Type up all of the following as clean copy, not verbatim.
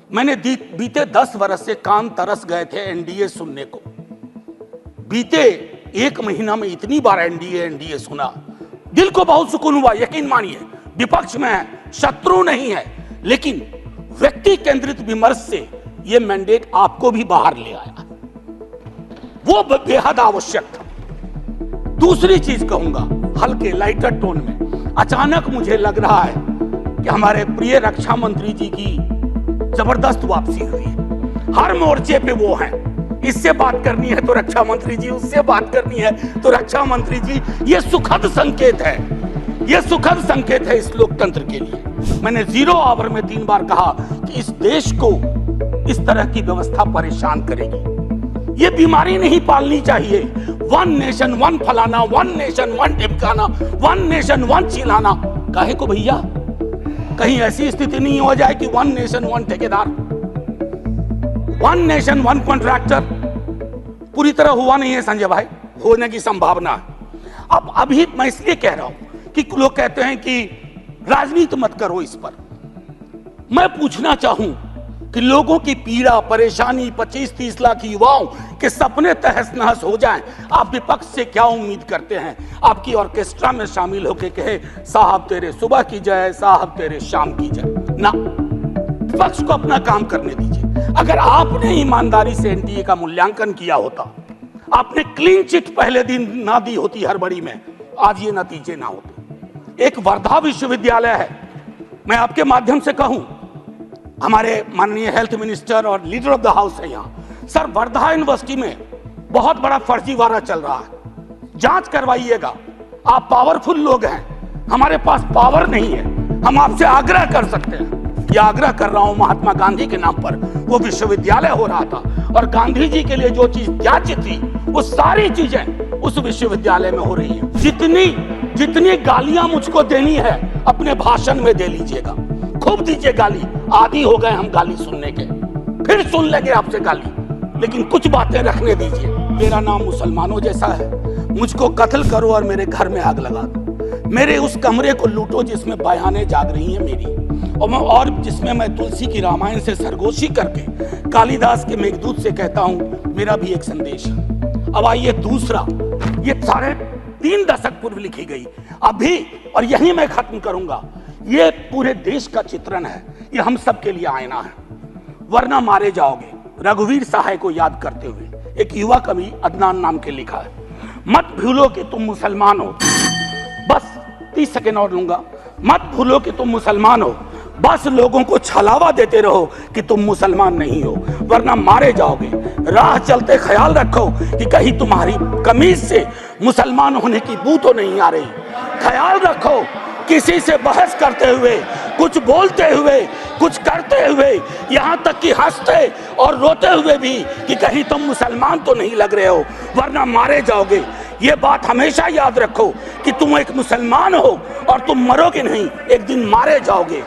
मैंने बीते 10 वर्ष से कान तरस गए थे एनडीए सुनने को। बीते 1 महीना में इतनी बार एनडीए सुना, दिल को बहुत सुकून हुआ। यकीन मानिए, विपक्ष में है, शत्रु नहीं है, लेकिन व्यक्ति केंद्रित विमर्श से यह मैंडेट आपको भी बाहर ले आया, वो बेहद आवश्यक था। दूसरी चीज कहूंगा हल्के लाइटर टोन में, अचानक मुझे लग रहा है कि हमारे प्रिय रक्षा मंत्री जी की जबरदस्त वापसी हुई है। हर मोर्चे पे वो हैं। इससे बात करनी है तो रक्षा मंत्री जी, उससे बात करनी है तो रक्षा मंत्री जी। ये सुखद संकेत है, ये सुखद संकेत है इस लोकतंत्र के लिए। मैंने 0 आवर में 3 बार कहा कि इस देश को इस तरह की व्यवस्था परेशान करेगी। ये बीमारी नहीं पालनी चाहिए। 1 नेशन 1 फलाना, 1 नेशन 1 टिपकाना, 1 नेशन 1 चिल्लाना। काहे को भैया? कहीं ऐसी स्थिति नहीं हो जाए कि 1 नेशन 1 ठेकेदार, 1 नेशन 1 कॉन्ट्रैक्टर पूरी तरह हुआ नहीं है संजय भाई, होने की संभावना है। अब अभी मैं इसलिए कह रहा हूं कि लोग कहते हैं कि राजनीति मत करो इस पर। मैं पूछना चाहूं कि लोगों की पीड़ा परेशानी, 25-30 लाख युवाओं के सपने तहस नहस हो जाएं, आप विपक्ष से क्या उम्मीद करते हैं? आपकी ऑर्केस्ट्रा में शामिल होकर कहे साहब तेरे सुबह की जय, साहब तेरे शाम की जय। ना, विपक्ष को अपना काम करने दीजिए। अगर आपने ईमानदारी से एनडीए का मूल्यांकन किया होता, आपने क्लीन चिट पहले दिन ना दी होती हड़बड़ी में, आज ये नतीजे ना होते। एक वर्धा विश्वविद्यालय है, मैं आपके माध्यम से कहूं, हमारे माननीय हेल्थ मिनिस्टर और लीडर ऑफ द हाउस है यहां। सर, वर्धा यूनिवर्सिटी में बहुत बड़ा फर्जीवाड़ा चल रहा है, जांच करवाइएगा। आप पावरफुल लोग हैं, हमारे पास पावर नहीं है। हम आपसे आग्रह कर सकते हैं, ये आग्रह कर रहा हूं महात्मा गांधी के नाम पर। वो विश्वविद्यालय हो रहा था और गांधी जी के लिए जो चीज त्याज्य थी, वो सारी चीजें उस विश्वविद्यालय में हो रही है। जितनी गालियां मुझको देनी है अपने भाषण में दे लीजिएगा, खूब दीजिए गाली। आदी हो गए हम गाली सुनने के, फिर सुन लेंगे आपसे गाली, लेकिन कुछ बातें रखने दीजिए। मेरा नाम मुसलमानों जैसा है, मुझको कत्ल करो और मेरे घर में आग लगा दो, मेरे उस कमरे को लूटो जिसमें बयानें जाग रही हैं मेरी, और जिसमें मैं तुलसी की रामायण से सरगोशी करके कालिदास के मेघदूत से कहता हूं मेरा भी एक संदेश है। अब आइए दूसरा, ये 3.5 दशक पूर्व लिखी गई अभी, और यही मैं खत्म करूंगा। ये पूरे देश का चित्रण है, ये हम सब के लिए आईना है। वरना मारे जाओगे, रघुवीर सहाय को याद करते हुए एक युवा कवि अदनान नाम के लिखा है। मत भूलो कि तुम मुसलमान हो, बस 30 सेकेंड और लूंगा। मत भूलो कि तुम मुसलमान हो, बस लोगों को छलावा देते रहो कि तुम मुसलमान नहीं हो, वरना मारे जाओगे। राह चलते ख्याल रखो कि कहीं तुम्हारी कमीज से मुसलमान होने की बू तो नहीं आ रही। ख्याल रखो किसी से बहस करते हुए, कुछ बोलते हुए, कुछ करते हुए, यहाँ तक कि हंसते और रोते हुए भी, कि कहीं तुम मुसलमान तो नहीं लग रहे हो, वरना मारे जाओगे। ये बात हमेशा याद रखो कि तुम एक मुसलमान हो और तुम मरोगे नहीं, एक दिन मारे जाओगे।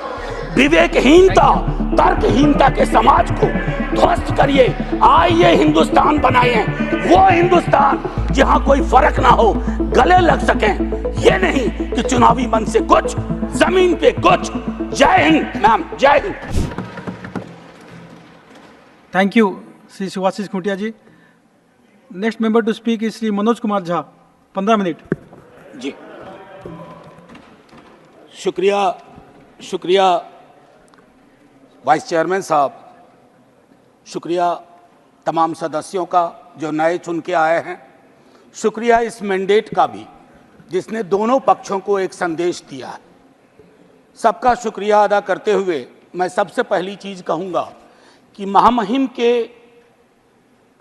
विवेकहीनता, तर्कहीनता के समाज को ध्वस्त करिए। आइए हिंदुस्तान बनाइए, वो हिंदुस्तान जहां कोई फर्क ना हो, गले लग सकें। ये नहीं कि चुनावी मंच से कुछ, जमीन पे कुछ। जय हिंद मैम, जय हिंद। Thank you Shri Subhashish Khuntia ji. Next member to speak is Shri Manoj Kumar Jha, 15 minute. जी, शुक्रिया वाइस चेयरमैन साहब, शुक्रिया तमाम सदस्यों का जो नए चुन के आए हैं, शुक्रिया इस मैंडेट का भी जिसने दोनों पक्षों को एक संदेश दिया है। सबका शुक्रिया अदा करते हुए मैं सबसे पहली चीज़ कहूँगा कि महामहिम के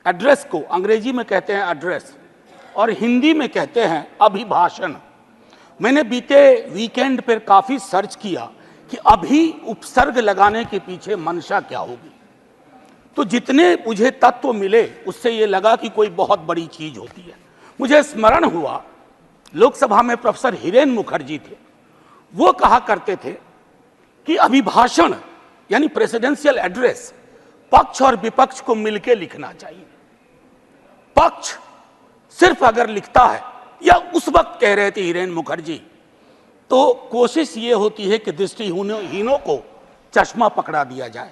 एड्रेस को अंग्रेजी में कहते हैं एड्रेस और हिंदी में कहते हैं अभिभाषण। मैंने बीते वीकेंड पर काफ़ी सर्च किया कि अभी उपसर्ग लगाने के पीछे मंशा क्या होगी, तो जितने मुझे तत्व मिले उससे ये लगा कि कोई बहुत बड़ी चीज़ होती है। मुझे स्मरण हुआ लोकसभा में प्रोफेसर हिरेन मुखर्जी थे, वो कहा करते थे कि अभिभाषण यानी प्रेसिडेंशियल एड्रेस पक्ष और विपक्ष को मिलकर लिखना चाहिए। पक्ष सिर्फ अगर लिखता है, या उस वक्त कह रहे थे हिरेन मुखर्जी, तो कोशिश ये होती है कि दृष्टिहीनों को चश्मा पकड़ा दिया जाए।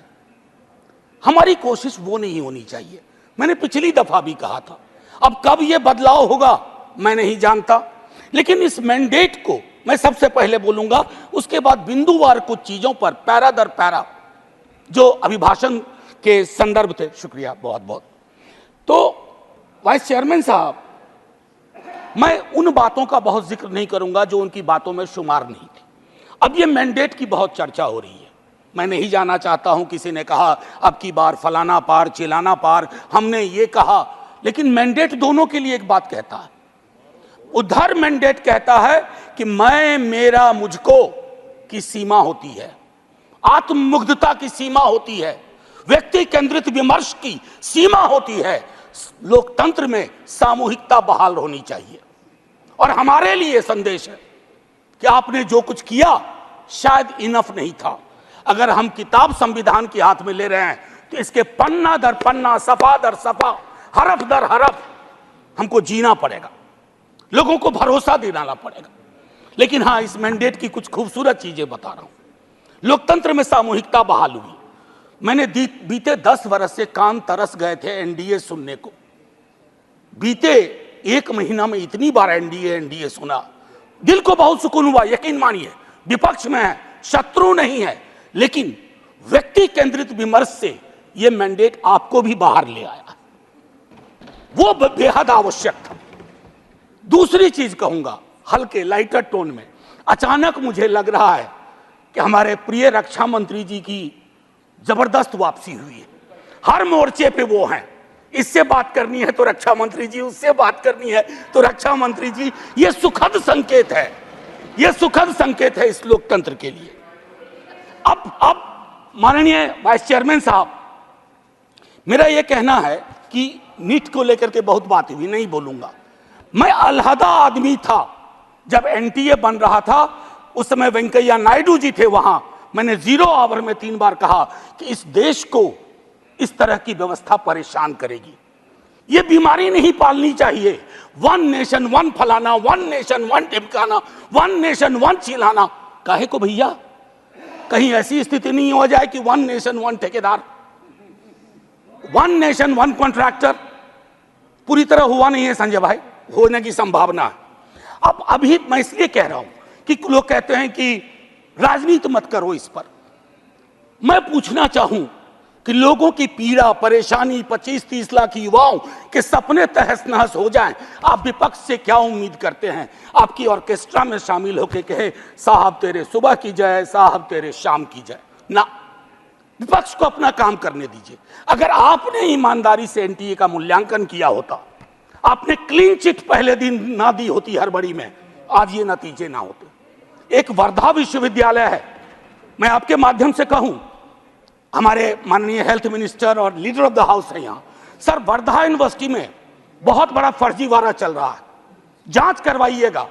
हमारी कोशिश वो नहीं होनी चाहिए। मैंने पिछली दफा भी कहा था, अब कब ये बदलाव होगा मैं नहीं जानता, लेकिन इस मैंडेट को मैं सबसे पहले बोलूंगा, उसके बाद बिंदुवार कुछ चीजों पर पैरा दर पैरा जो अभिभाषण के संदर्भ थे। शुक्रिया बहुत बहुत। तो वाइस चेयरमैन साहब, मैं उन बातों का बहुत जिक्र नहीं करूंगा जो उनकी बातों में शुमार नहीं थी। अब ये मैंडेट की बहुत चर्चा हो रही है, मैं नहीं जाना चाहता हूं, किसी ने कहा अब की बार फलाना पार चिलाना पार, हमने ये कहा, लेकिन मैंडेट दोनों के लिए एक बात कहता है। उधर मैंडेट कहता है कि मैं मेरा मुझको की सीमा होती है, आत्ममुग्धता की सीमा होती है, व्यक्ति केंद्रित विमर्श की सीमा होती है, लोकतंत्र में सामूहिकता बहाल होनी चाहिए। और हमारे लिए संदेश है कि आपने जो कुछ किया शायद इनफ नहीं था। अगर हम किताब संविधान के हाथ में ले रहे हैं तो इसके पन्ना दर पन्ना, सफा दर सफा, हरफ दर हरफ हमको जीना पड़ेगा, लोगों को भरोसा दिलाना पड़ेगा। लेकिन हाँ, इस मैंडेट की कुछ खूबसूरत चीजें बता रहा हूं। लोकतंत्र में सामूहिकता बहाल हुई। मैंने बीते 10 वर्ष से कान तरस गए थे एनडीए सुनने को। बीते 1 महीना में इतनी बार एनडीए सुना, दिल को बहुत सुकून हुआ। यकीन मानिए, विपक्ष में है, शत्रु नहीं है, लेकिन व्यक्ति केंद्रित विमर्श से यह मैंडेट आपको भी बाहर ले आया, वो बेहद आवश्यक था। दूसरी चीज कहूंगा हल्के लाइटर टोन में, अचानक मुझे लग रहा है कि हमारे प्रिय रक्षा मंत्री जी की जबरदस्त वापसी हुई है। हर मोर्चे पे वो हैं, इससे बात करनी है तो रक्षा मंत्री जी, उससे बात करनी है तो रक्षा मंत्री जी। ये सुखद संकेत है, ये सुखद संकेत है इस लोकतंत्र के लिए। अब माननीय वाइस चेयरमैन साहब, मेरा यह कहना है कि नीट को लेकर के बहुत बात हुई, नहीं बोलूंगा। मैं अलहदा आदमी था जब एनटीए बन रहा था, उस समय वेंकैया नायडू जी थे वहां। मैंने 0 आवर में 3 बार कहा कि इस देश को इस तरह की व्यवस्था परेशान करेगी, ये बीमारी नहीं पालनी चाहिए। 1 नेशन 1 फलाना, 1 नेशन 1 ढिमकाना, 1 नेशन 1 चिल्लाना, काहे को भैया? कहीं ऐसी स्थिति नहीं हो जाए कि 1 नेशन 1 ठेकेदार, 1 नेशन 1 कॉन्ट्रैक्टर पूरी तरह हुआ नहीं है संजय भाई, होने की संभावना है। अब अभी मैं इसलिए कह रहा हूं कि लोग कहते हैं कि राजनीति मत करो इस पर। मैं पूछना चाहूं कि लोगों की पीड़ा परेशानी, 25-30 लाख युवाओं के सपने तहस नहस हो जाएं, आप विपक्ष से क्या उम्मीद करते हैं? आपकी ऑर्केस्ट्रा में शामिल होकर कहे साहब तेरे सुबह की जय, साहब तेरे शाम की जय। ना, विपक्ष को अपना काम करने दीजिए। अगर आपने ईमानदारी से एनटीए का मूल्यांकन किया होता, आपने क्लीन चिट पहले दिन ना दी होती हड़बड़ी में, आज ये नतीजे ना होते। एक वर्धा विश्वविद्यालय है, मैं आपके माध्यम से कहूं, हमारे माननीय हेल्थ मिनिस्टर और लीडर ऑफ द हाउस है यहाँ, सर वर्धा यूनिवर्सिटी में बहुत बड़ा फर्जीवाड़ा चल रहा है, जांच करवाइएगा।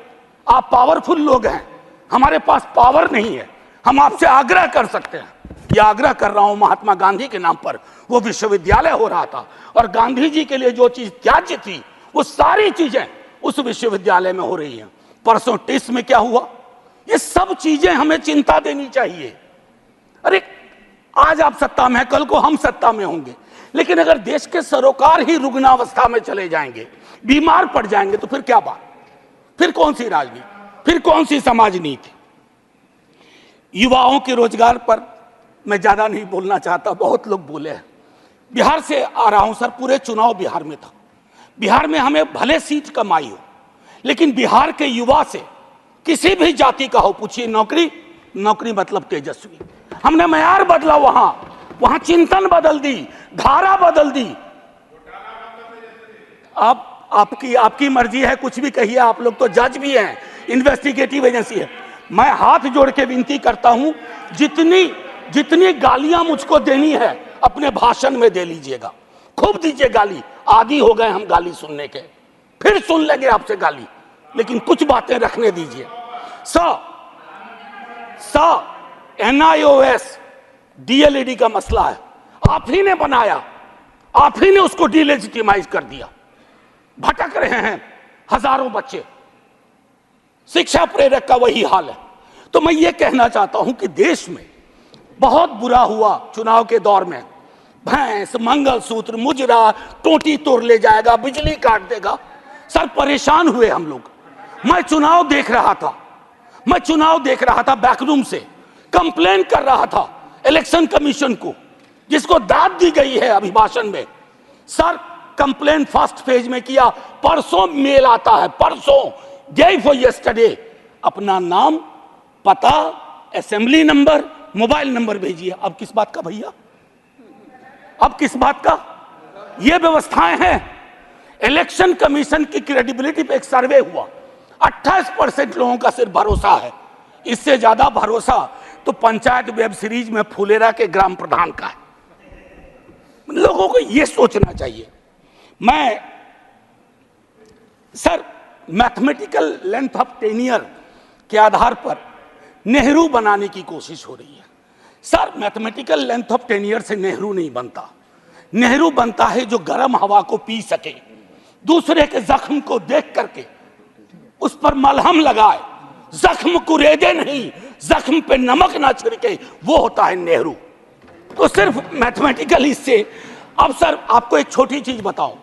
आप पावरफुल लोग हैं, हमारे पास पावर नहीं है, हम आपसे आग्रह कर सकते हैं। ये आग्रह कर रहा हूं महात्मा गांधी के नाम पर, वो विश्वविद्यालय हो रहा था और गांधी जी के लिए जो चीज त्याज्य थी वो सारी चीजें उस विश्वविद्यालय में हो रही हैं। परसों टेस्ट में क्या हुआ, ये सब चीजें हमें चिंता देनी चाहिए। अरे आज आप सत्ता में हैं, कल को हम सत्ता में होंगे, लेकिन अगर देश के सरोकार ही रुग्णावस्था में चले जाएंगे, बीमार पड़ जाएंगे, तो फिर क्या बात, फिर कौन सी राजनीति, फिर कौन सी समाज नीति? युवाओं के रोजगार पर मैं ज्यादा नहीं बोलना चाहता, बहुत लोग बोले हैं। बिहार से आ रहा हूं सर, पूरे चुनाव बिहार में था। बिहार में हमें भले सीट कम आई हो, लेकिन बिहार के युवा से किसी भी जाति का हो, पूछिए नौकरी, नौकरी मतलब तेजस्वी। हमने मयार बदला, वहां चिंतन बदल दी, धारा बदल दी। आप आपकी मर्जी है, कुछ भी कहिए, आप लोग तो जज भी हैं, इन्वेस्टिगेटिव एजेंसी है। मैं हाथ जोड़ के विनती करता हूं, जितनी गालियां मुझको देनी है अपने भाषण में दे लीजिएगा, खूब दीजिए गाली। आदी हो गए हम गाली सुनने के, फिर सुन लेंगे आपसे गाली, लेकिन कुछ बातें रखने दीजिए। NIOS DLED का मसला है, आप ही ने बनाया, आप ही ने उसको डिलेजिटिमाइज कर दिया। भटक रहे हैं हजारों बच्चे, शिक्षा प्रेरक का वही हाल है। तो मैं ये कहना चाहता हूं कि देश में बहुत बुरा हुआ चुनाव के दौर में, भैंस, मंगलसूत्र, मुजरा, टोटी तोड़ ले जाएगा, बिजली काट देगा। सर परेशान हुए हम लोग। मैं चुनाव देख रहा था बैकरूम से, कंप्लेन कर रहा था इलेक्शन कमीशन को, जिसको दाद दी गई है अभिभाषण में। सर कंप्लेन फर्स्ट पेज में किया, परसों मेल आता है, परसों डे फॉर यस्टरडे, अपना नाम, पता, असेंबली नंबर, मोबाइल नंबर भेजिए। अब किस बात का भैया, अब किस बात का? ये व्यवस्थाएं हैं। इलेक्शन कमीशन की क्रेडिबिलिटी पे एक सर्वे हुआ, 28% लोगों का सिर्फ भरोसा है। इससे ज्यादा भरोसा तो पंचायत वेब सीरीज में फुलेरा के ग्राम प्रधान का है। लोगों को यह सोचना चाहिए। मैं sir mathematical length of tenure के आधार पर नेहरू बनाने की कोशिश हो रही है। Sir mathematical length of tenure से नेहरू नहीं बनता। नेहरू बनता है जो गर्म हवा को पी सके, दूसरे के जख्म को देख करके उस पर मलहम लगाए, जख्म कुरेदे नहीं, जख्म पे नमक ना छिड़के, वो होता है नेहरू। तो सिर्फ मैथमेटिकल इससे। अब सर आपको एक छोटी चीज बताऊं,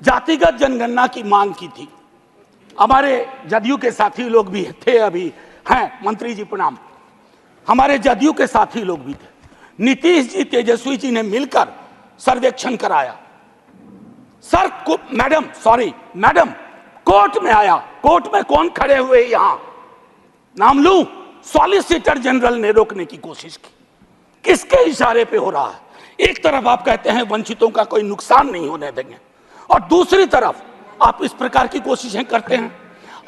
जातिगत जनगणना की मांग की थी, हमारे जदयू के साथी लोग भी थे, अभी हैं मंत्री जी प्रणाम, हमारे जदयू के साथी लोग भी थे। नीतीश जी, तेजस्वी जी ने मिलकर सर्वेक्षण कराया। सर को मैडम कोर्ट में आया। कोर्ट में कौन खड़े हुए यहां, नाम लूं? सॉलिसिटर जनरल ने रोकने की कोशिश की। किसके इशारे पे हो रहा है? एक तरफ आप कहते हैं वंचितों का कोई नुकसान नहीं होने देंगे, और दूसरी तरफ आप इस प्रकार की कोशिशें करते हैं।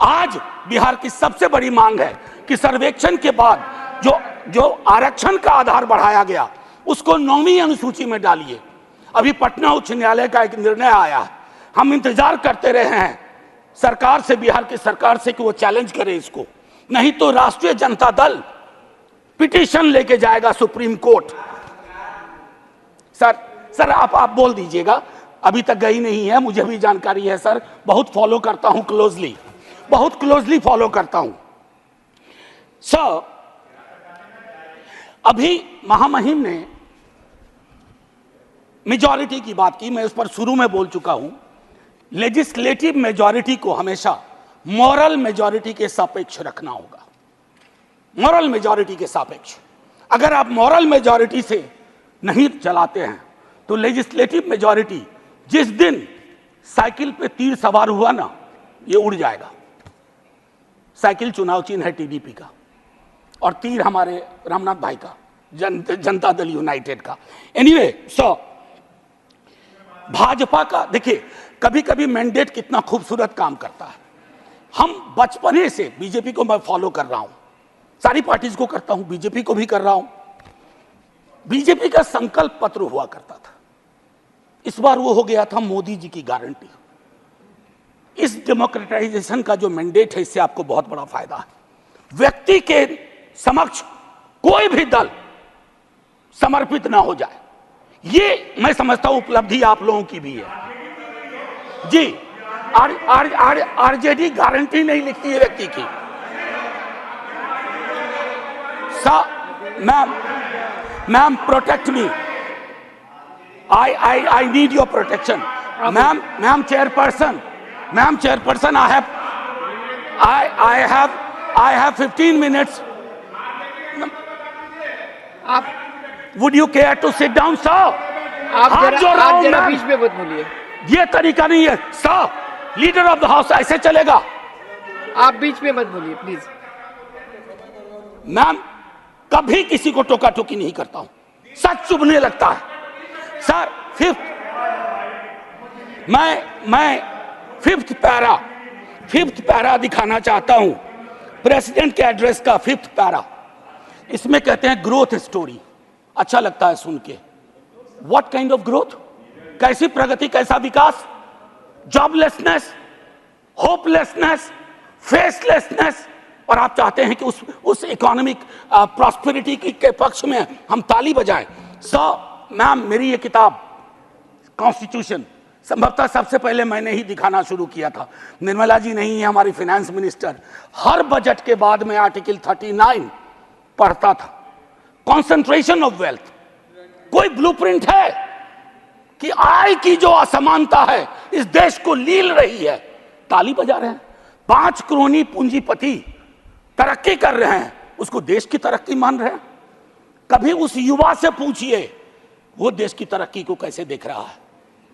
आज बिहार की सबसे बड़ी मांग है कि सर्वेक्षण के बाद जो आरक्षण का आधार बढ़ाया गया उसको 9वीं अनुसूची में डालिए। अभी पटना उच्च न्यायालय का एक निर्णय आया है, हम इंतजार करते रहे हैं सरकार से, बिहार की सरकार से कि वो चैलेंज करे इसको, नहीं तो राष्ट्रीय जनता दल पिटीशन लेके जाएगा सुप्रीम कोर्ट। सर आप बोल दीजिएगा, अभी तक गई नहीं है, मुझे भी जानकारी है सर, बहुत फॉलो करता हूं क्लोजली, बहुत क्लोजली फॉलो करता हूं। सर अभी महामहिम ने मेजॉरिटी की बात की, मैं उस पर शुरू में बोल चुका हूं। लेजिस्लेटिव मेजॉरिटी को हमेशा मॉरल मेजॉरिटी के सापेक्ष रखना होगा, मॉरल मेजॉरिटी के सापेक्ष। अगर आप मॉरल मेजॉरिटी से नहीं चलाते हैं तो लेजिस्लेटिव मेजॉरिटी जिस दिन साइकिल पे तीर सवार हुआ ना, ये उड़ जाएगा। साइकिल चुनाव चिन्ह है टीडीपी का, और तीर हमारे रामनाथ भाई का, जनता दल यूनाइटेड का। एनीवे सो भाजपा का देखिए, कभी कभी मैंडेट कितना खूबसूरत काम करता है। हम बचपने से बीजेपी को मैं फॉलो कर रहा हूं, सारी पार्टीज को करता हूं, बीजेपी को भी कर रहा हूं। बीजेपी का संकल्प पत्र हुआ करता था, इस बार वो हो गया था मोदी जी की गारंटी। इस डेमोक्रेटाइजेशन का जो मैंडेट है, इससे आपको बहुत बड़ा फायदा है। व्यक्ति के समक्ष कोई भी दल समर्पित ना हो जाए, ये मैं समझता हूं उपलब्धि आप लोगों की भी है जी। आरजेडी गारंटी नहीं लिखती है व्यक्ति की। Ma'am protect me, I need your protection. Ma'am chairperson, I have 15 minutes. आप Would you care to sit down, sir? आप जरा बीच में मत बोलिए। ये तरीका नहीं है sir, leader of the house ऐसे चलेगा? आप बीच में मत बोलिए प्लीज। मैम कभी किसी को टोका टोकी नहीं करता हूं, सच चुभने लगता है। सर मैं फिफ्थ पैरा दिखाना चाहता हूं, प्रेसिडेंट के एड्रेस का 5th पैरा। इसमें कहते हैं ग्रोथ स्टोरी, अच्छा लगता है सुन के। What kind of growth? कैसी प्रगति, कैसा विकास? Joblessness, hopelessness, फेसलेसनेस। और आप चाहते हैं कि उस इकोनॉमिक प्रॉस्पेरिटी के पक्ष में हम ताली बजाएं। मैम मेरी ये किताब कॉन्स्टिट्यूशन संभवतः सबसे पहले मैंने ही दिखाना शुरू किया था, निर्मला जी नहीं है हमारी फाइनेंस मिनिस्टर। हर बजट के बाद में आर्टिकल 39 पढ़ता था। कॉन्सेंट्रेशन ऑफ वेल्थ, कोई ब्लूप्रिंट है? कि आय की जो असमानता है इस देश को लील रही है, ताली बजा रहे हैं। 5 करोड़ पूंजीपति तरक्की कर रहे हैं, उसको देश की तरक्की मान रहे हैं। कभी उस युवा से पूछिए वो देश की तरक्की को कैसे देख रहा है,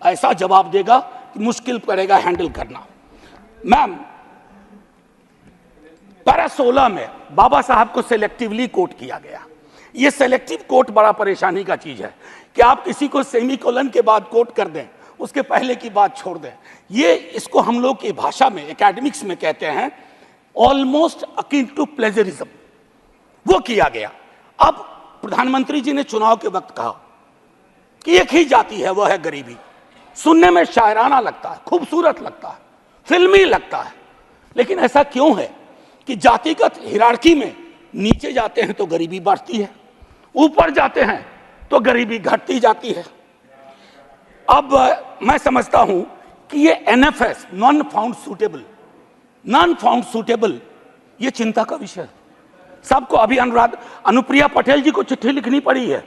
ऐसा जवाब देगा कि मुश्किल पड़ेगा हैंडल करना। मैम, पैरा 16 में बाबा साहब को सेलेक्टिवली कोट किया गया। ये सेलेक्टिव कोट बड़ा परेशानी का चीज है कि आप किसी को सेमीकोलन के बाद कोट कर दें, उसके पहले की बात छोड़ दें। ये इसको हम लोग की भाषा में, एकेडमिक्स में कहते हैं ऑलमोस्ट अकिन टू प्लेजरिज्म। वो किया गया। अब प्रधानमंत्री जी ने चुनाव के वक्त कहा कि एक ही जाति है, वह है गरीबी। सुनने में शायराना लगता है, खूबसूरत लगता है, फिल्मी लगता है, लेकिन ऐसा क्यों है कि जातिगत हिरार्की में नीचे जाते हैं तो गरीबी बढ़ती है, ऊपर जाते हैं तो गरीबी घटती जाती है। अब मैं समझता हूं कि ये एनएफएस, नॉन फाउंड सूटेबल, ये चिंता का विषय है सबको। अभी अनुप्रिया पटेल जी को चिट्ठी लिखनी पड़ी है।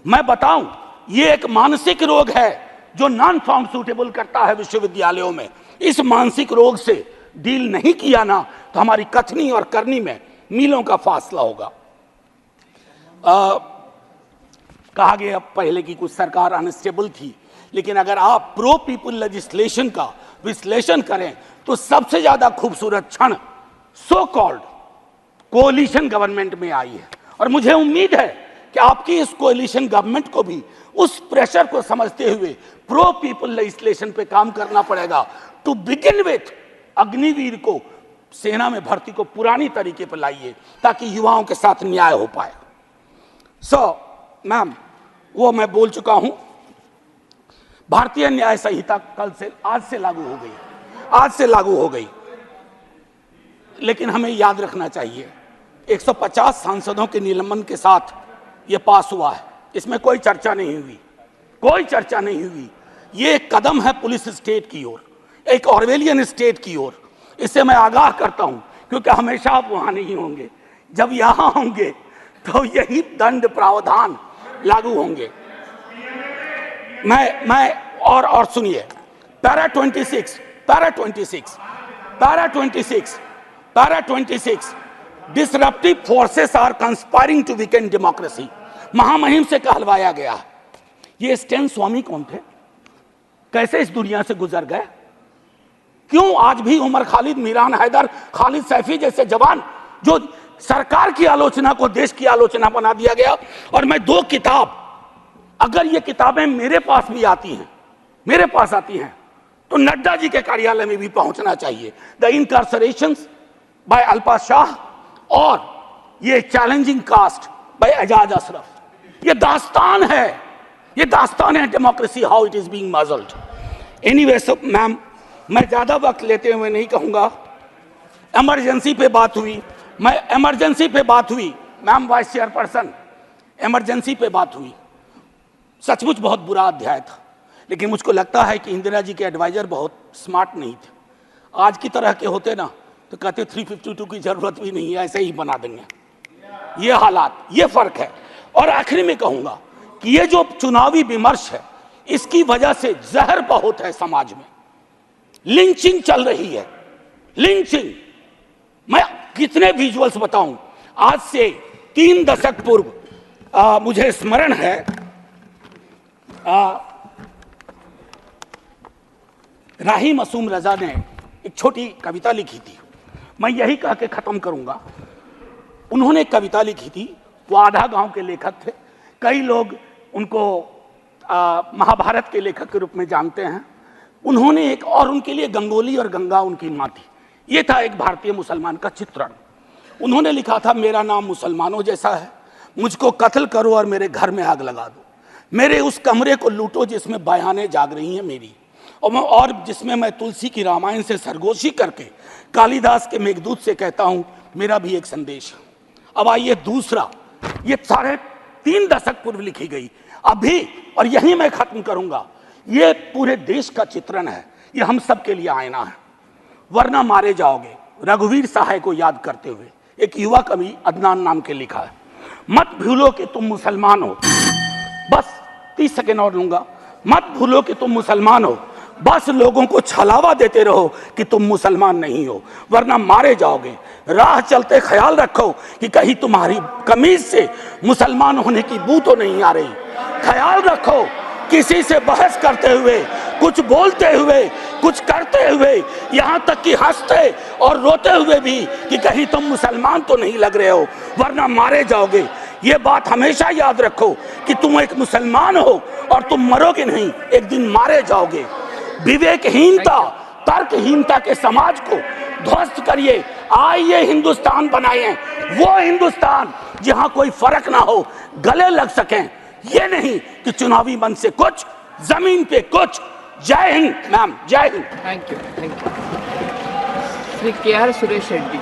मैं बताऊं, ये एक मानसिक रोग है जो नॉन फाउंड सूटेबल करता है विश्वविद्यालयों में। इस मानसिक रोग से डील नहीं किया ना तो हमारी कथनी और करनी में मीलों का फासला होगा। कहा गया पहले की कुछ सरकार अनस्टेबल थी, लेकिन अगर आप प्रो पीपल लेजिस्लेशन का विश्लेषण करें तो सबसे ज्यादा खूबसूरत क्षण सो कॉल्ड कोalition गवर्नमेंट में आई है। और मुझे उम्मीद है कि आपकी इस कोalition गवर्नमेंट को भी उस प्रेशर को समझते हुए प्रो पीपल लेजिस्लेशन पे काम करना पड़ेगा। टू बिगिन विथ अग्निवीर को सेना में भर्ती को पुरानी तरीके पर लाइए ताकि युवाओं के साथ न्याय हो पाए। मैम, वो मैं बोल चुका हूं। भारतीय न्याय संहिता आज से लागू हो गई, लेकिन हमें याद रखना चाहिए 150 सांसदों के निलंबन के साथ यह पास हुआ है। इसमें कोई चर्चा नहीं हुई। ये एक कदम है पुलिस स्टेट की ओर, एक ऑर्वेलियन स्टेट की ओर। इससे मैं आगाह करता हूं क्योंकि हमेशा आप वहां नहीं होंगे। जब यहां होंगे तो यही दंड प्रावधान लागू होंगे। मैं और सुनिए, para 26 disruptive forces are conspiring to weaken democracy, महामहिम से कहलवाया गया है। ये स्टैन स्वामी कौन थे? कैसे इस दुनिया से गुजर गए? क्यों आज भी उमर खालिद, मीरान हैदर, खालिद सैफी जैसे जवान जो सरकार की आलोचना को देश की आलोचना बना दिया गया? और मैं 2 किताब, अगर ये किताबें मेरे पास आती हैं तो नड्डा जी के कार्यालय में भी पहुंचना चाहिए। The incarcerations by Alpa Shah और ये challenging caste by Ejaz Ashraf. ये दास्तान है democracy, how it is being muzzled. Anyway, ma'am, मैं ज्यादा वक्त लेते हुए नहीं कहूंगा। इमरजेंसी पे बात हुई मैम, वाइस चेयरपर्सन, इमरजेंसी पे बात हुई। सचमुच बहुत बुरा अध्याय था, लेकिन मुझको लगता है कि इंदिरा जी के एडवाइजर बहुत स्मार्ट नहीं थे। आज की तरह के होते ना तो कहते 352 की जरूरत भी नहीं है, ऐसे ही बना देंगे। ये हालात, ये फर्क है। और आखिरी में कहूंगा कि ये जो चुनावी विमर्श है, इसकी वजह से जहर बहुत है समाज में। लिंचिंग चल रही है, लिंचिंग। मैं कितने विजुअल्स बताऊं। आज से 3 दशक पूर्व मुझे स्मरण है, राही मासूम रजा ने एक छोटी कविता लिखी थी। मैं यही कह के खत्म करूंगा। उन्होंने एक कविता लिखी थी, वो आधा गांव के लेखक थे। कई लोग उनको महाभारत के लेखक के रूप में जानते हैं। उन्होंने एक, और उनके लिए गंगोली और गंगा उनकी मां थी। ये था एक भारतीय मुसलमान का चित्रण। उन्होंने लिखा था, मेरा नाम मुसलमानों जैसा है, मुझको कत्ल करो और मेरे घर में आग लगा दो, मेरे उस कमरे को लूटो जिसमें बयानें जाग रही हैं मेरी, और जिसमें मैं तुलसी की रामायण से सरगोशी करके कालिदास के मेघदूत से कहता हूं मेरा भी एक संदेश है। अब आइए दूसरा, ये 3.5 दशक पूर्व लिखी गई अभी, और यही मैं खत्म करूंगा। ये पूरे देश का चित्रण है, ये हम सब के लिए आईना है। वरना मारे जाओगे, रघुवीर सहाय को याद करते हुए एक युवा कवि अदनान नाम के लिखा है। मत भूलो कि तुम मुसलमान हो, बस 30 सेकेंड और लूंगा। मत भूलो कि तुम मुसलमान हो। बस लोगों को छलावा देते रहो कि तुम मुसलमान नहीं हो, वरना मारे जाओगे। राह चलते ख्याल रखो कि कहीं तुम्हारी कमीज से मुसलमान होने की बू तो नहीं आ रही। ख्याल रखो किसी से बहस करते हुए, कुछ बोलते हुए, कुछ करते हुए, यहाँ तक कि हंसते और रोते हुए भी कि कहीं तुम मुसलमान तो नहीं लग रहे हो, वरना मारे जाओगे। ये बात हमेशा याद रखो कि तुम एक मुसलमान हो और तुम मरोगे नहीं, एक दिन मारे जाओगे। विवेकहीनता, तर्कहीनता के समाज को ध्वस्त करिए। आइए हिंदुस्तान बनाए, वो हिंदुस्तान जहां कोई फर्क ना हो, गले लग सकें। ये नहीं कि चुनावी मंच से कुछ, जमीन पे कुछ। जय हिंद मैम, जय हिंद। थैंक यू श्री के आर सुरेश रेड्डी।